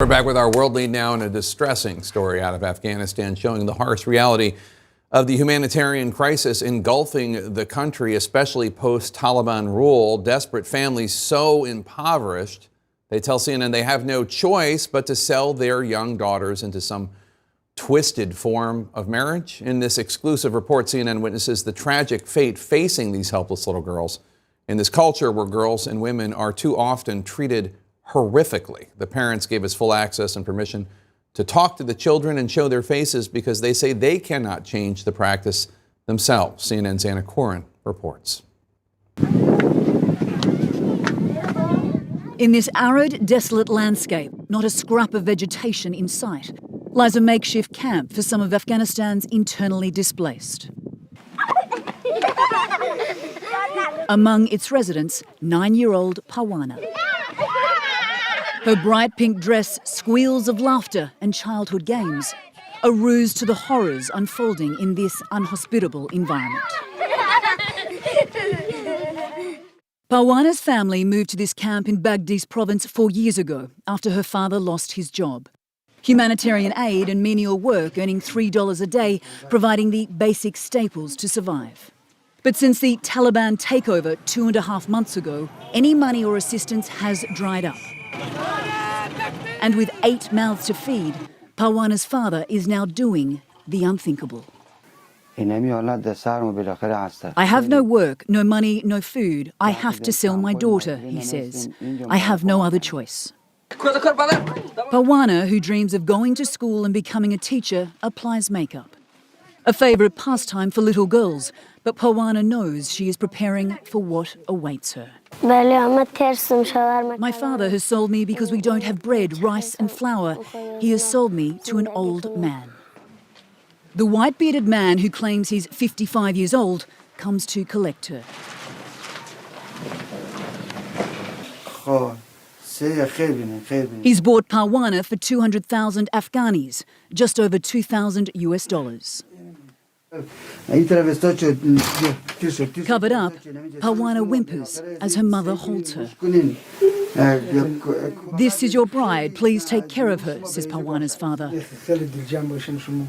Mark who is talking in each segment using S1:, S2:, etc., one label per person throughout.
S1: We're back with our world lead now in a distressing story out of Afghanistan showing the harsh reality of the humanitarian crisis engulfing the country, especially post-Taliban rule. Desperate families so impoverished, they tell CNN they have no choice but to sell their young daughters into some twisted form of marriage. In this exclusive report, CNN witnesses the tragic fate facing these helpless little girls in this culture where girls and women are too often treated horrifically. The parents gave us full access and permission to talk to the children and show their faces because they say they cannot change the practice themselves. CNN's Anna Coren reports.
S2: In this arid, desolate landscape, not a scrap of vegetation in sight, lies a makeshift camp for some of Afghanistan's internally displaced. Among its residents, 9-year-old Parwana. Her bright pink dress squeals of laughter and childhood games, a ruse to the horrors unfolding in this unhospitable environment. Parwana's family moved to this camp in Baghdis province 4 years ago after her father lost his job. Humanitarian aid and menial work, earning $3 a day, providing the basic staples to survive. But since the Taliban takeover 2.5 months ago, any money or assistance has dried up. And with 8 mouths to feed, Parwana's father is now doing the unthinkable. I have no work, no money, no food. I have to sell my daughter, he says. I have no other choice. Parwana, who dreams of going to school and becoming a teacher, applies makeup. A favourite pastime for little girls, but Parwana knows she is preparing for what awaits her. My father has sold me because we don't have bread, rice and flour. He has sold me to an old man. The white-bearded man who claims he's 55 years old comes to collect her. He's bought Parwana for 200,000 Afghanis, just over $2,000 US. Covered up, Parwana whimpers as her mother holds her. This is your bride, please take care of her, says Parwana's father.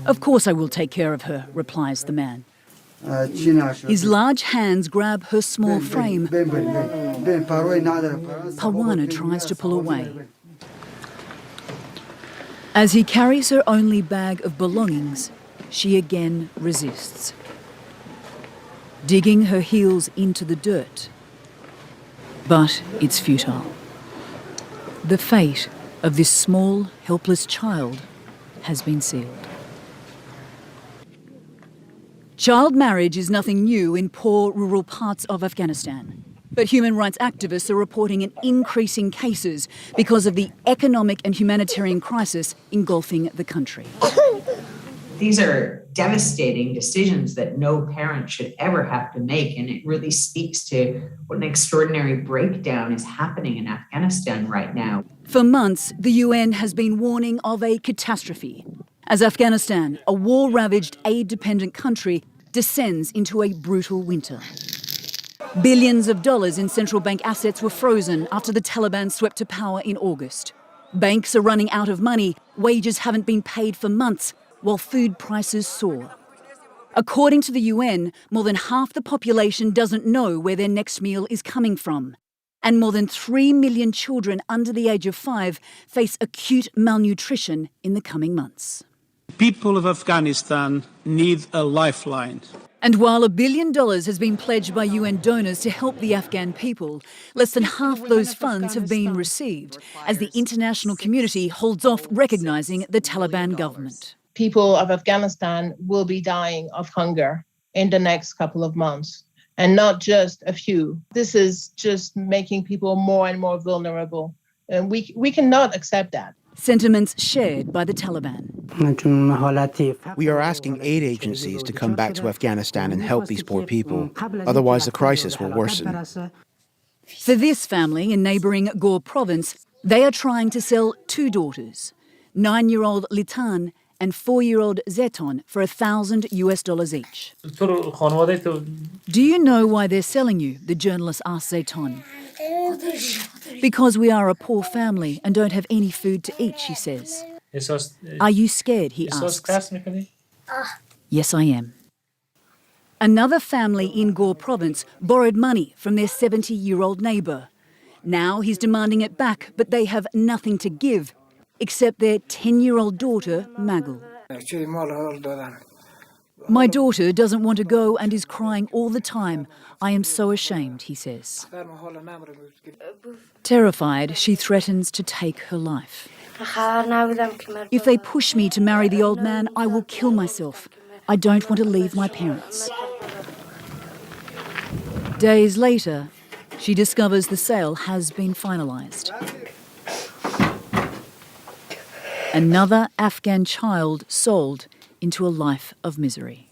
S2: Of course I will take care of her, replies the man. His large hands grab her small frame. Parwana tries to pull away. As he carries her only bag of belongings, she again resists, digging her heels into the dirt. But it's futile. The fate of this small, helpless child has been sealed. Child marriage is nothing new in poor rural parts of Afghanistan. But human rights activists are reporting an increase in cases because of the economic and humanitarian crisis engulfing the country.
S3: These are devastating decisions that no parent should ever have to make, and it really speaks to what an extraordinary breakdown is happening in Afghanistan right now.
S2: For months, the UN has been warning of a catastrophe as Afghanistan, a war-ravaged, aid-dependent country, descends into a brutal winter. Billions of dollars in central bank assets were frozen after the Taliban swept to power in August. Banks are running out of money, wages haven't been paid for months, while food prices soar. According to the UN, more than half the population doesn't know where their next meal is coming from. And more than 3 million children under the age of 5 face acute malnutrition in the coming months.
S4: People of Afghanistan need a lifeline.
S2: And while $1 billion has been pledged by UN donors to help the Afghan people, less than half those funds have been received as the international community holds off recognising the Taliban government.
S5: People of Afghanistan will be dying of hunger in the next couple of months, and not just a few. This is just making people more and more vulnerable, and we cannot accept that.
S2: Sentiments shared by the Taliban.
S6: We are asking aid agencies to come back to Afghanistan and help these poor people. Otherwise, the crisis will worsen.
S2: For this family in neighbouring Ghor province, they are trying to sell 2 daughters, 9-year-old Litan and 4-year-old Zeton, for $1,000 US each. Do you know why they're selling you? The journalist asked Zeton. Because we are a poor family and don't have any food to eat, she says. Are you scared, he asks. Yes, I am. Another family in Gore province borrowed money from their 70-year-old neighbour. Now he's demanding it back, but they have nothing to give, except their 10-year-old daughter, Magul. My daughter doesn't want to go and is crying all the time. I am so ashamed, he says. Terrified, she threatens to take her life. If they push me to marry the old man, I will kill myself. I don't want to leave my parents. Days later, she discovers the sale has been finalised. Another Afghan child sold into a life of misery.